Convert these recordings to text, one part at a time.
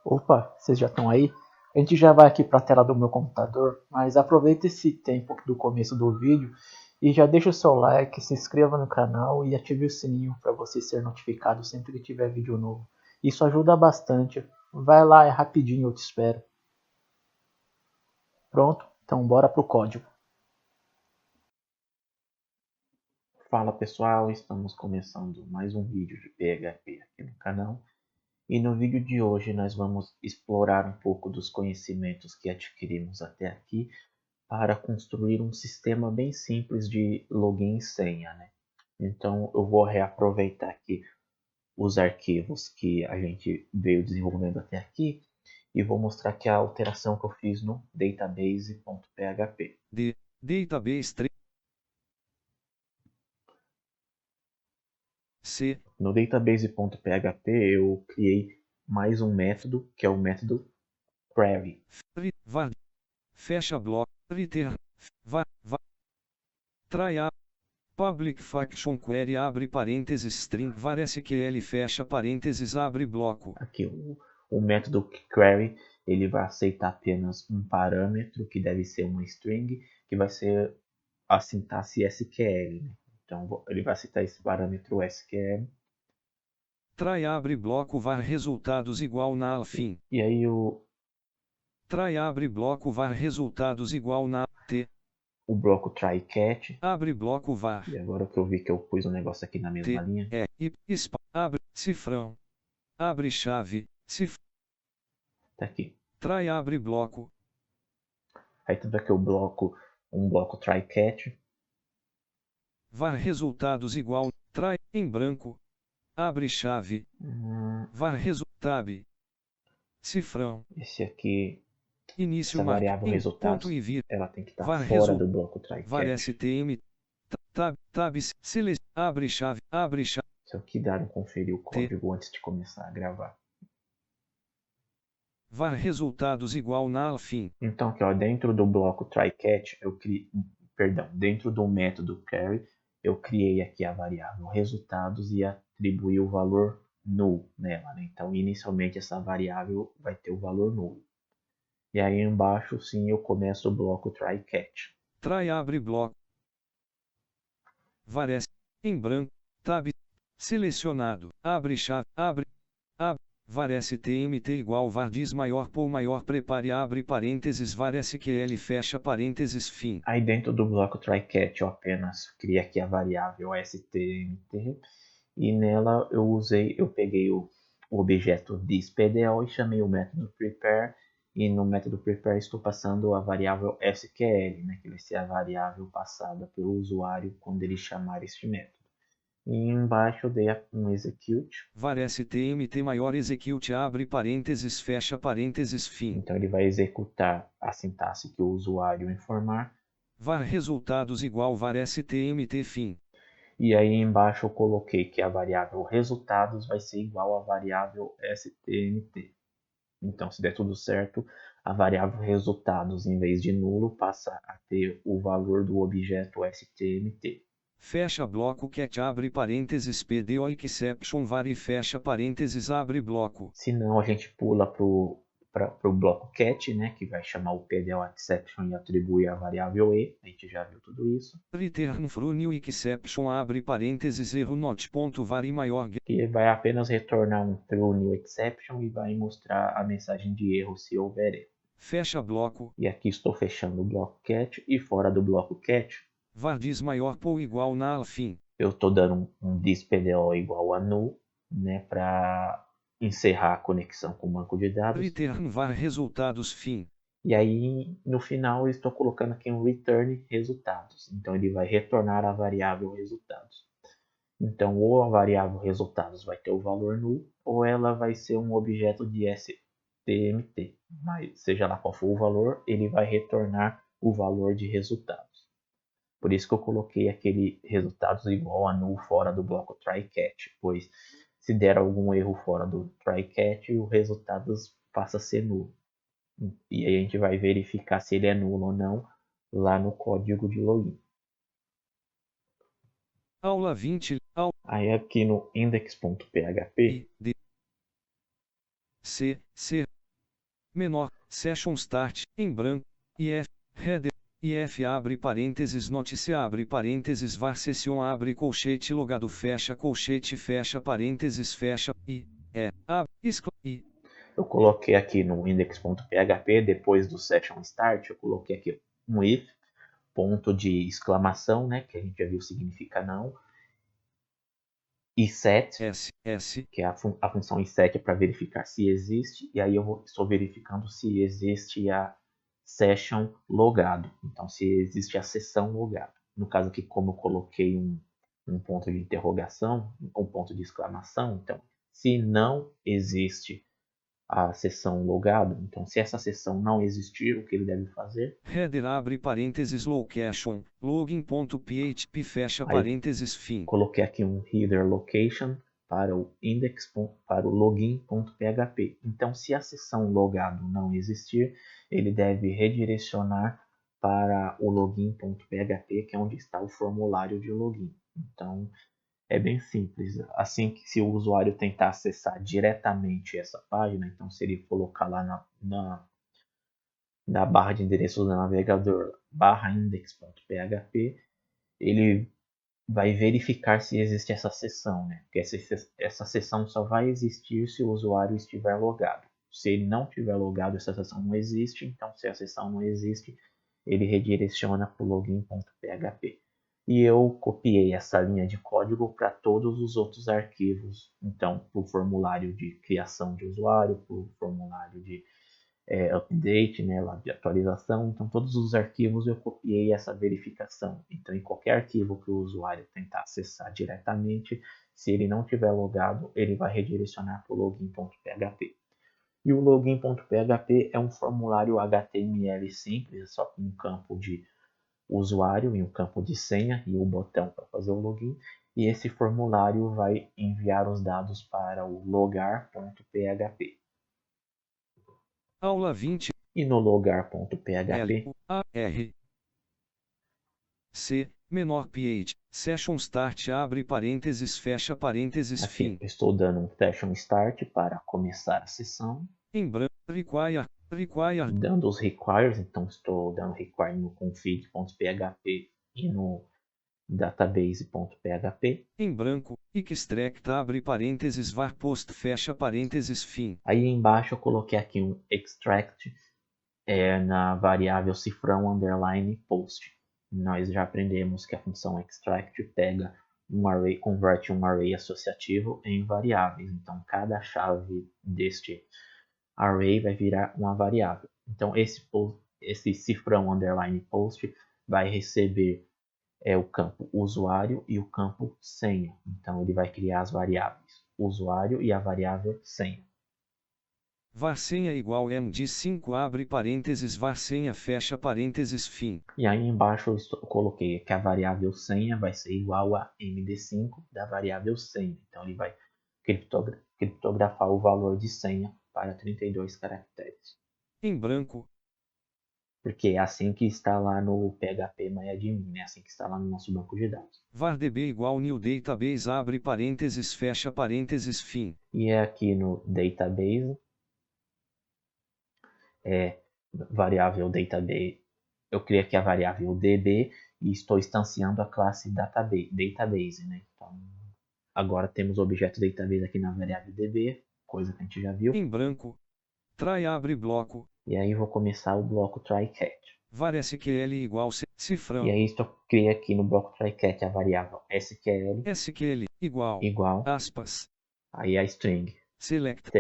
Opa, vocês já estão aí? A gente já vai aqui para a tela do meu computador, mas aproveita esse tempo do começo do vídeo e já deixa o seu like, se inscreva no canal e ative o sininho para você ser notificado sempre que tiver vídeo novo. Isso ajuda bastante. Vai lá, é rapidinho, eu te espero. Pronto? Então bora pro código. Fala pessoal, estamos começando mais um vídeo de PHP aqui no canal e no vídeo de hoje nós vamos explorar um pouco dos conhecimentos que adquirimos até aqui para construir um sistema bem simples de login e senha, né? Então eu vou reaproveitar aqui os arquivos que a gente veio desenvolvendo até aqui e vou mostrar aqui a alteração que eu fiz no database.php. Database 3. C. No database.php eu criei mais um método, que é o método query. Var. Fecha bloco. Return. Var. Try a. Public function query abre parênteses string var SQL fecha parênteses abre bloco. Aqui o método query ele vai aceitar apenas um parâmetro que deve ser uma string, que vai ser a sintaxe SQL. Né? Então ele vai aceitar esse parâmetro SQL. Try abre bloco var resultados igual null fim. E aí Try abre bloco var resultados igual null t. o bloco try catch. Abre bloco var. E agora que eu vi que eu pus um negócio aqui na mesma T. linha. Abre cifrão. Abre chave. Tá aqui. Try abre bloco. Aí tu vê que um bloco try catch. Var resultados igual. Try em branco. Abre chave. Var resultado. Cifrão. Esse aqui, Início essa marca. variável Em ponto resultados, e vírgula. ela tem que estar Var fora do bloco try var catch. stm. Tab. Abre chave. Abre chave. Isso aqui dá um conferir o código antes de começar a gravar. Var resultados igual null fim. Então aqui ó, dentro do bloco try-catch, dentro do método query, eu criei aqui a variável resultados e atribuí o valor null nela. Né? Então inicialmente essa variável vai ter o valor null. E aí embaixo sim eu começo o bloco try-catch. Try abre bloco. Var em branco. Tab. Selecionado. Abre chave. Abre. Var stmt igual var diz maior por maior prepare abre parênteses var SQL fecha parênteses fim. Aí dentro do bloco try-catch eu apenas criei aqui a variável stmt e nela eu peguei o objeto thisPDL e chamei o método prepare e no método prepare estou passando a variável SQL, né, que vai ser a variável passada pelo usuário quando ele chamar este método. E embaixo eu dei um execute. Var stmt maior execute abre parênteses fecha parênteses fim. Então ele vai executar a sintaxe que o usuário informar. Var resultados igual var stmt fim. E aí embaixo eu coloquei que a variável resultados vai ser igual à variável stmt. Então se der tudo certo, a variável resultados em vez de nulo passa a ter o valor do objeto stmt. Fecha bloco cat abre parênteses PDO exception var e fecha parênteses abre bloco. Se não, a gente pula para o bloco cat, né, que vai chamar o PDO exception e atribuir a variável e. A gente já viu tudo isso. Return from new exception abre parênteses erro not ponto var e maior. Que vai apenas retornar um true new exception e vai mostrar a mensagem de erro se houver erro. Fecha bloco. E aqui estou fechando o bloco cat e fora do bloco cat. Var diz maior ou igual null fim. Eu estou dando um thisPDO igual a null, né, para encerrar a conexão com o banco de dados. Return var resultados fim. E aí, no final, eu estou colocando aqui um return resultados. Então, ele vai retornar a variável resultados. Então, ou a variável resultados vai ter o valor null, ou ela vai ser um objeto de stmt. Mas, seja lá qual for o valor, ele vai retornar o valor de resultados. Por isso que eu coloquei aquele resultados igual a null fora do bloco try-catch, pois se der algum erro fora do try-catch, o resultados passa a ser nulo. E aí a gente vai verificar se ele é nulo ou não lá no código de login. Aula 20. Aí aqui no index.php, C. menor, session start, em branco, if, header, if abre parênteses notícia abre parênteses var session abre colchete logado fecha parênteses fecha, e. Eu coloquei aqui no index.php, depois do session start, eu coloquei aqui um if, ponto de exclamação, né, que a gente já viu significa não, e set, que é a função iset é para verificar se existe, e aí eu estou verificando se existe a session logado, então se existe a sessão logado. No caso aqui, como eu coloquei um ponto de interrogação, um ponto de exclamação, então se não existe a sessão logado, então se essa sessão não existir, o que ele deve fazer? Header abre parênteses location, login.php fecha Aí, parênteses fim. Coloquei aqui um header location para o index, para o login.php. Então, se a sessão logado não existir, ele deve redirecionar para o login.php, que é onde está o formulário de login. Então, é bem simples. Assim que se o usuário tentar acessar diretamente essa página, então se ele colocar lá na barra de endereços do navegador barra index.php, ele vai verificar se existe essa sessão, né? Porque essa sessão só vai existir se o usuário estiver logado. Se ele não estiver logado, essa sessão não existe. Então, se a sessão não existe, ele redireciona para o login.php. E eu copiei essa linha de código para todos os outros arquivos. Então, para o formulário de criação de usuário, para o formulário de update, né, lá de atualização. Então, todos os arquivos eu copiei essa verificação. Então, em qualquer arquivo que o usuário tentar acessar diretamente, se ele não tiver logado, ele vai redirecionar para o login.php. E o login.php é um formulário HTML simples, só com um campo de usuário e um campo de senha e o botão para fazer o login. E esse formulário vai enviar os dados para o logar.php. Aula 20. E no logar.php, L-U-A-R C, menor ph, session start abre parênteses fecha parênteses aqui fim. estou dando um session start para começar a sessão. Em branco, require, Dando os requires, então estou dando require no config.php e no database.php. em branco, extract abre parênteses var post fecha parênteses fim. Aí embaixo eu coloquei aqui um extract na variável cifrão underline post. Nós já aprendemos que a função extract pega um array, converte um array associativo em variáveis. Então, cada chave deste array vai virar uma variável. Então, esse cifrão underline post vai receber o campo usuário e o campo senha. Então, ele vai criar as variáveis usuário e a variável senha. Var senha igual md5 abre parênteses var senha fecha parênteses fim. E aí embaixo eu coloquei que a variável senha vai ser igual a md5 da variável senha. Então ele vai criptografar o valor de senha para 32 caracteres. Em branco. Porque é assim que está lá no PHP MyAdmin, né? Assim que está lá no nosso banco de dados. VarDB igual new database abre parênteses fecha parênteses fim. E é aqui no database, variável database, eu criei aqui a variável db e estou instanciando a classe database, né? Então, agora temos o objeto database aqui na variável db, coisa que a gente já viu. Em branco. Try abre bloco. E aí vou começar o bloco try-catch. Var SQL igual cifrão. E aí criei aqui no bloco try-catch a variável SQL igual aspas. Aí a string Select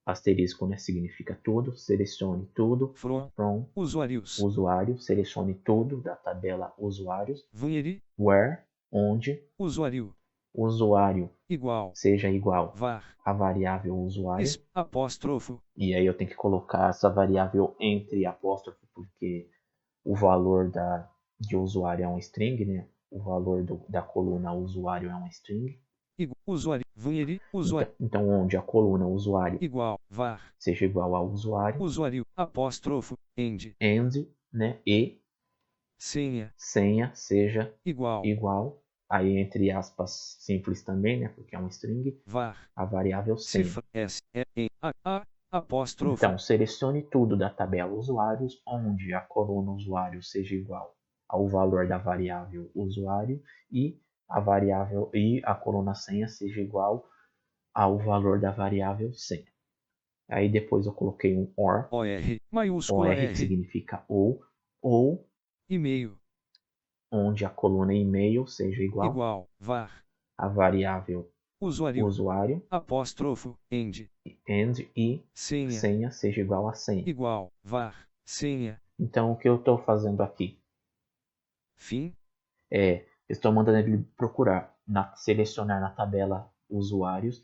asterisco, né, significa tudo, selecione tudo, from usuários, selecione tudo da tabela usuários, where onde usuário igual seja igual var a variável usuário, apóstrofo. E aí eu tenho que colocar essa variável entre apóstrofo, porque o valor de usuário é um string, né? O valor da coluna usuário é um string. Usuário, então onde a coluna usuário igual var seja igual ao usuário, apóstrofo, end, né? E senha seja igual, aí entre aspas simples também, né? Porque é um string, var a variável senha. cifra S E A apóstrofo, Então, selecione tudo da tabela usuários, onde a coluna usuário seja igual ao valor da variável usuário e a coluna senha seja igual ao valor da variável senha. Aí depois eu coloquei um OR, maiúscula que R, significa ou e-mail, onde a coluna e-mail seja igual var, à variável usuário, usuário apóstrofo, end, e senha, senha seja igual a senha. igual, var, senha, Então o que eu estou fazendo aqui? fim, Estou mandando ele procurar, selecionar na tabela usuários,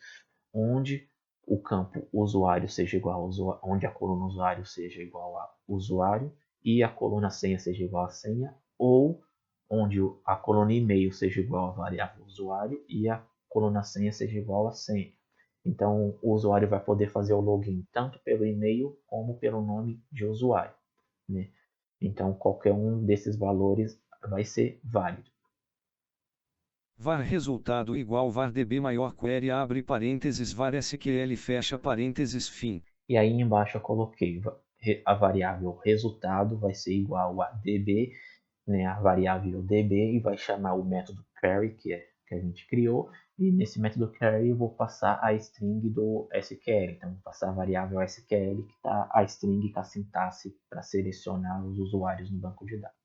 onde o campo usuário seja igual a onde a coluna usuário seja igual a usuário e a coluna senha seja igual a senha, ou onde a coluna e-mail seja igual a variável usuário e a coluna senha seja igual a senha. Então o usuário vai poder fazer o login tanto pelo e-mail como pelo nome de usuário, né? Então qualquer um desses valores vai ser válido. var resultado igual var db maior query abre parênteses var SQL fecha parênteses fim. E aí embaixo eu coloquei a variável resultado vai ser igual a db, né, a variável db, e vai chamar o método query que a gente criou, e nesse método query eu vou passar a string do SQL. Então vou passar a variável SQL que está a string com a sintaxe para selecionar os usuários no banco de dados.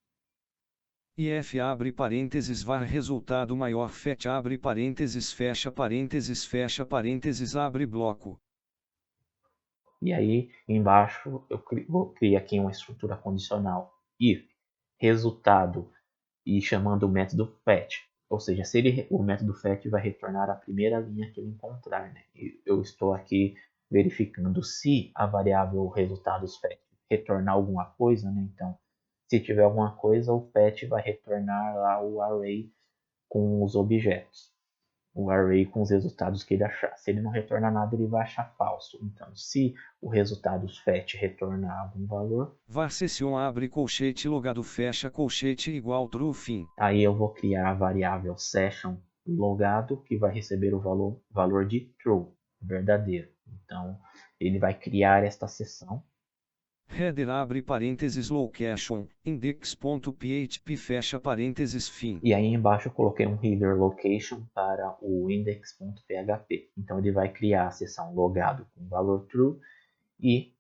if abre parênteses var resultado maior fetch abre parênteses fecha parênteses abre bloco. E aí embaixo eu vou criar aqui uma estrutura condicional if resultado e chamando o método fetch. Ou seja, se o método fetch vai retornar a primeira linha que ele encontrar, né? E eu estou aqui verificando se a variável resultados fetch retornar alguma coisa, né? Então, se tiver alguma coisa, o fetch vai retornar lá o array com os objetos, o array com os resultados que ele achar. Se ele não retornar nada, ele vai achar falso. Então, se o resultados fetch retornar algum valor, var session abre colchete logado fecha colchete igual true fim. aí eu vou criar a variável session logado que vai receber o valor de true, verdadeiro. Então, ele vai criar esta sessão. Header abre parênteses location, index.php fecha parênteses fim. E aí embaixo eu coloquei um header location para o index.php. Então ele vai criar a sessão logado com valor true e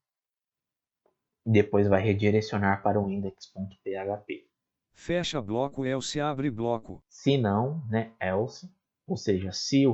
depois vai redirecionar para o index.php. Fecha bloco else abre bloco. Se não, né, else, ou seja, se o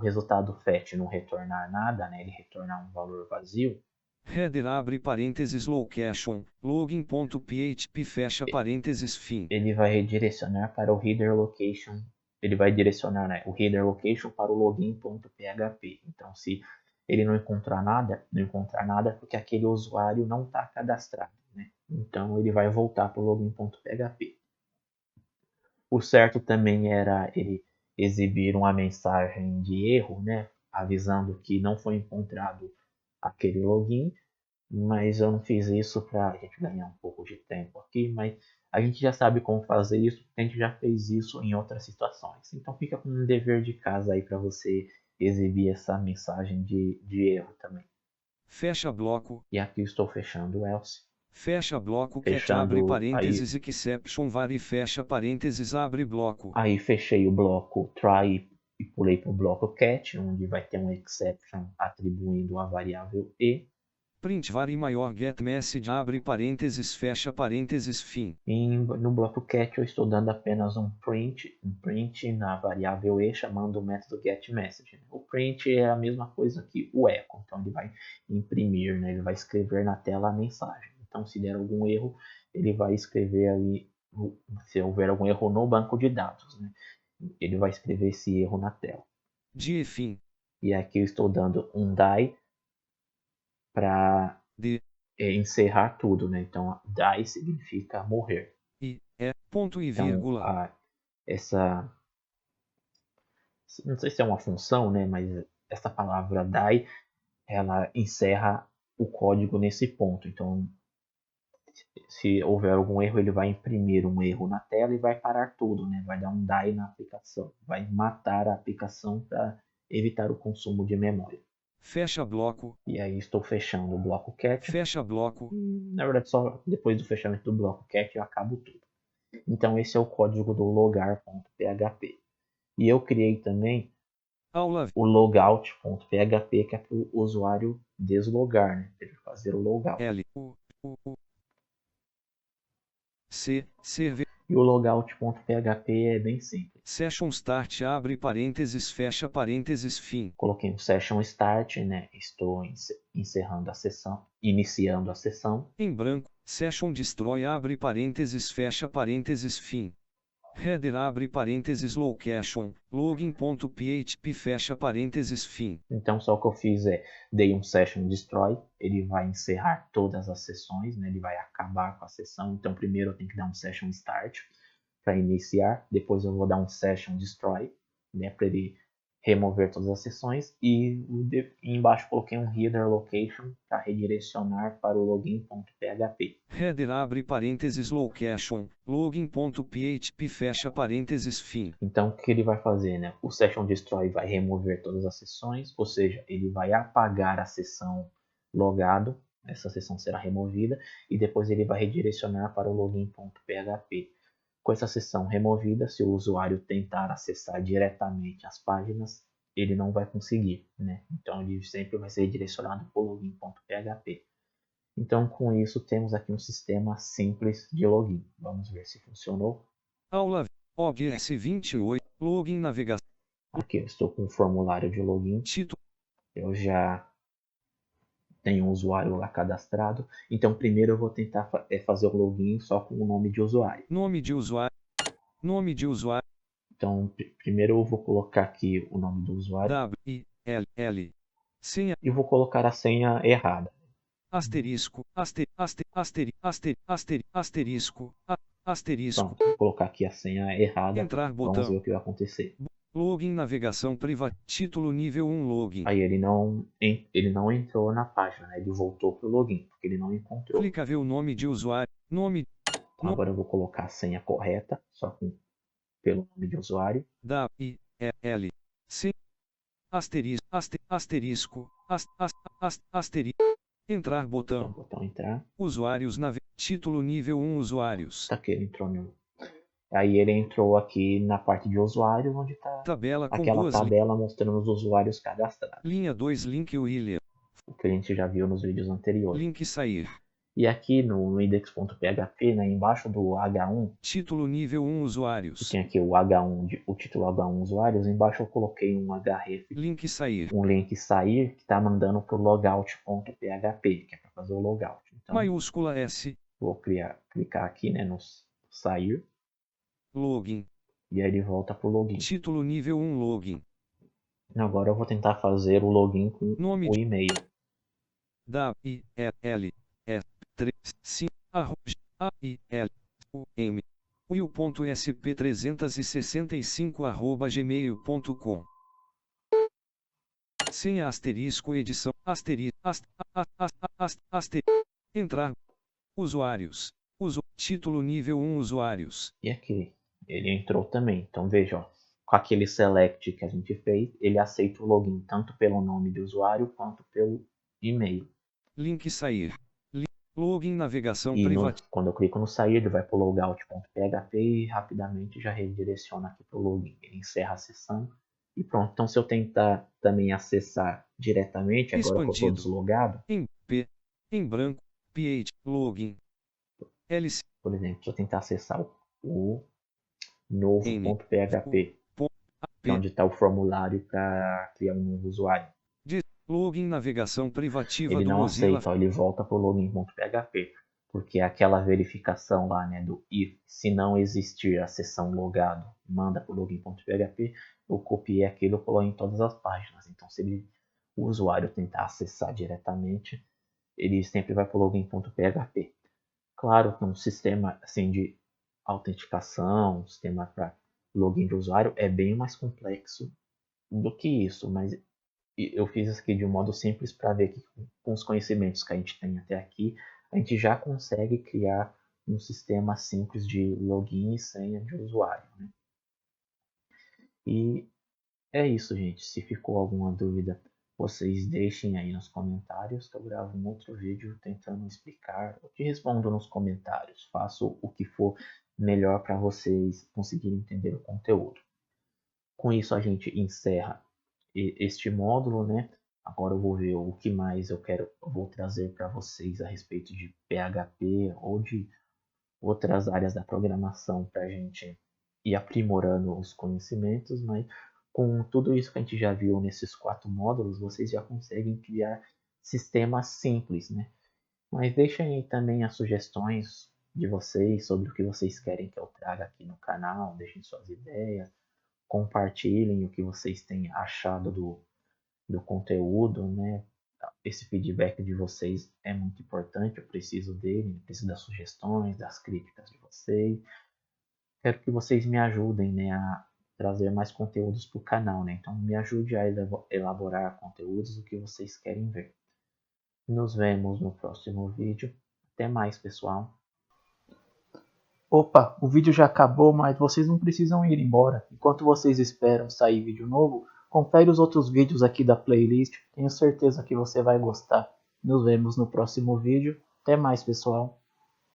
resultado fetch não retornar nada, né, ele retornar um valor vazio, Header abre parênteses location, login.php fecha parênteses fim. ele vai redirecionar para o header location, ele vai direcionar, né, o header location para o login.php. Então, se ele não encontrar nada porque aquele usuário não está cadastrado, né? Então ele vai voltar para o login.php. O certo também era ele exibir uma mensagem de erro, né, avisando que não foi encontrado aquele login, mas eu não fiz isso para a gente ganhar um pouco de tempo aqui, mas a gente já sabe como fazer isso, porque a gente já fez isso em outras situações. Então fica com um dever de casa aí para você exibir essa mensagem de erro também. Fecha bloco. E aqui eu estou fechando o else. Fecha bloco cat Fechando abre parênteses aí, exception var e fecha parênteses abre bloco. aí fechei o bloco try e pulei para o bloco cat, onde vai ter um exception atribuindo a variável e. Print var e maior get message abre parênteses fecha parênteses fim. E no bloco cat eu estou dando apenas um print na variável e chamando o método getMessage. O print é a mesma coisa que o echo, então ele vai imprimir, né? Ele vai escrever na tela a mensagem. Então se der algum erro, ele vai escrever ali, se houver algum erro no banco de dados, né? Ele vai escrever esse erro na tela. Die fim. E aqui eu estou dando um die para encerrar tudo, né? Então die significa morrer. Ponto e Então vírgula. Essa, não sei se é uma função, né? Mas essa palavra die, ela encerra o código nesse ponto. Então se houver algum erro, ele vai imprimir um erro na tela e vai parar tudo, né? Vai dar um die na aplicação, vai matar a aplicação para evitar o consumo de memória. Fecha bloco. E aí estou fechando o bloco cat. Fecha bloco. Na verdade, só depois do fechamento do bloco cat eu acabo tudo. Então esse é o código do logar.php. E eu criei também Aula. o logout.php, que é para o usuário deslogar, né? Para ele fazer o logout. L. C. Server. E o logout.php é bem simples. Session start abre parênteses fecha parênteses fim. Coloquei um session start, né? Estou encerrando a sessão, iniciando a sessão. Em branco, session destroy abre parênteses fecha parênteses fim. Header abre parênteses location, login.php fecha parênteses fim. Então só o que eu fiz é, dei um session destroy, ele vai encerrar todas as sessões, né? Ele vai acabar com a sessão. Então primeiro eu tenho que dar um session start para iniciar, depois eu vou dar um session destroy, né? Para ele remover todas as sessões, e embaixo coloquei um header location para redirecionar para o login.php. Header abre parênteses location, login.php fecha parênteses fim. Então o que ele vai fazer, né? O session destroy vai remover todas as sessões, ou seja, ele vai apagar a sessão logado, essa sessão será removida, e depois ele vai redirecionar para o login.php. Com essa sessão removida, se o usuário tentar acessar diretamente as páginas, ele não vai conseguir, né? Então ele sempre vai ser direcionado para o login.php. Então com isso temos aqui um sistema simples de login. Vamos ver se funcionou. Aula OBS 28, login navegação. Aqui eu estou com o formulário de login. Título. Eu já tenho um usuário lá cadastrado. Então primeiro eu vou tentar fazer o login só com o nome de usuário. Nome de usuário. Nome de usuário. Então primeiro eu vou colocar aqui o nome do usuário. W-I-L-L. Senha. E vou colocar a senha errada. Asterisco. Asterisco. Asterisco. Pronto, vou colocar aqui a senha errada. Entrar Vamos botão. ver o que vai acontecer. Login navegação privada. Título nível 1 login. Aí ele não entrou na página, né? Ele voltou pro login, porque ele não encontrou. Clica ver o nome de usuário. Nome. Então, agora eu vou colocar a senha correta, só pelo nome de usuário. W-I-L. C. Asterisco. Asterisco. Asterisco. Entrar botão. Então, botão entrar. Usuários título nível 1 usuários. Tá aqui, ele entrou no... Aí ele entrou aqui na parte de usuários, onde está Tabela com aquela duas tabela mostrando os usuários cadastrados. Linha 2 link William. O que a gente já viu nos vídeos anteriores. Link sair. E aqui no index.php, né, embaixo do H1, título nível 1 usuários. Tem aqui o H1, o título H1 usuários, embaixo eu coloquei um href, link sair. Um link sair que está mandando para o logout.php, que é para fazer o logout. Então, maiúscula S. Vou clicar aqui, né, no sair. Login. E aí ele volta para o login. Título nível 1 login. Agora eu vou tentar fazer o login com nome o e-mail. W-I-L-S-3-5-A-I-L-U-M will.sp365@gmail.com. Senha asterisco edição entrar usuários título nível 1 usuários. E aqui ele entrou também. Então veja, ó, com aquele select que a gente fez, ele aceita o login tanto pelo nome do usuário quanto pelo e-mail. Link sair. Login navegação E privada. Quando eu clico no sair, ele vai para o logout.php e rapidamente já redireciona aqui para o login. Ele encerra a sessão e pronto. Então se eu tentar também acessar diretamente, agora que eu estou deslogado. Em branco, ph, login. LC. Por exemplo, se eu tentar acessar o novo.php, que é onde está o formulário para criar um novo usuário. Login navegação privativa ele do não Mozilla. aceita, ó, ele volta para o login.php, porque é aquela verificação lá, né, do if, se não existir a sessão logado, manda para o login.php, eu copiei aquilo e coloquei em todas as páginas. Então, se o usuário tentar acessar diretamente, ele sempre vai para o login.php. Claro que um sistema assim de autenticação, um sistema para login de usuário é bem mais complexo do que isso, mas eu fiz isso aqui de um modo simples para ver que com os conhecimentos que a gente tem até aqui, a gente já consegue criar um sistema simples de login e senha de usuário, né? E é isso, gente. Se ficou alguma dúvida vocês deixem aí nos comentários que eu gravo um outro vídeo tentando explicar. Eu te respondo nos comentários, faço o que for melhor para vocês conseguirem entender o conteúdo. Com isso a gente encerra este módulo, né? Agora eu vou ver o que mais eu vou trazer para vocês a respeito de PHP ou de outras áreas da programação para a gente ir aprimorando os conhecimentos, mas com tudo isso que a gente já viu nesses 4 módulos, vocês já conseguem criar sistemas simples, né? Mas deixem aí também as sugestões de vocês sobre o que vocês querem que eu traga aqui no canal, deixem suas ideias, compartilhem o que vocês têm achado do conteúdo, né? Esse feedback de vocês é muito importante, eu preciso dele, preciso das sugestões, das críticas de vocês. Quero que vocês me ajudem, né, a trazer mais conteúdos para o canal, né? Então me ajude a elaborar conteúdos do que vocês querem ver. Nos vemos no próximo vídeo. Até mais, pessoal. Opa, o vídeo já acabou, mas vocês não precisam ir embora. Enquanto vocês esperam sair vídeo novo, confere os outros vídeos aqui da playlist. Tenho certeza que você vai gostar. Nos vemos no próximo vídeo. Até mais, pessoal.